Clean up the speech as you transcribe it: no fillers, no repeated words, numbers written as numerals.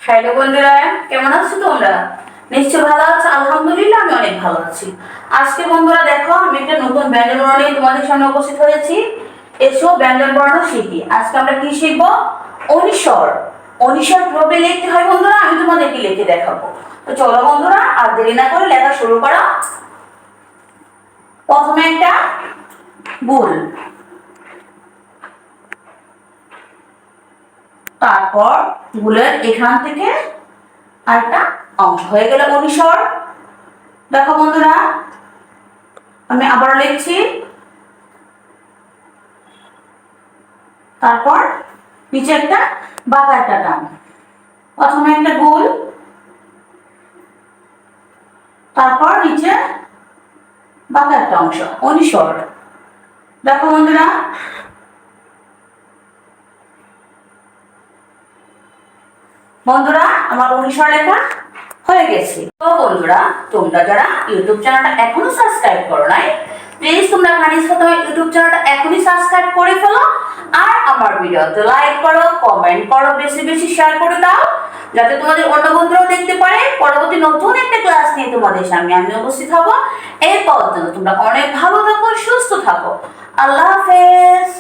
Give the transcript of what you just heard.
Hello বন্ধুরা, কেমন আছো তোমরা? নিশ্চয় ভালো আছো। আলহামদুলিল্লাহ আমি অনেক ভালো আছি। আজকে বন্ধুরা দেখো, আমি একটা নতুন ব্যঞ্জন বর্ণ নিয়ে তোমাদের সামনে উপস্থিত হয়েছি। এসো ব্যঞ্জন বর্ণ শিখি। আজকে আমরা কি শিখবো? অনুস্বর। অনুস্বর কিভাবে লিখতে হয় বন্ধুরা, আমি তোমাদেরকে লিখে দেখাবো। তো চলো বন্ধুরা, আর দেরি না করে লেখা শুরু করো। প্রথমে একটা বুল, তারপর বুলের এখান থেকে আরেকটা অংশ হয়ে গেল অনুস্বর। দেখো বন্ধুরা, আমি আবার লিখছি। তারপর নিচে একটা বাঁকা একটা টান। প্রথমে একটা গোল, তারপর নিচে বাঁকা একটা অংশ, অনুস্বর। দেখো বন্ধুরা, আমার অনুস্বর লেখা হয়ে গেছে। তো বন্ধুরা, তোমরা যারা ইউটিউব চ্যানেলটা এখনো সাবস্ক্রাইব করো নাই, প্লিজ তোমরা ইউটিউব চ্যানেলটা এখনই সাবস্ক্রাইব করে ফেলো। আর আমার ভিডিওতে লাইক করো, কমেন্ট করো, বেশি বেশি শেয়ার করে দাও, যাতে তোমাদের অন্য বন্ধুরাও দেখতে পারে। পরবর্তী নতুন একটা ক্লাস নিয়ে তোমাদের সামনে আমি উপস্থিত হব। এই পর্যন্ত তোমরা অনেক ভালো থাকো, সুস্থ থাকো। আল্লাহ হাফেজ।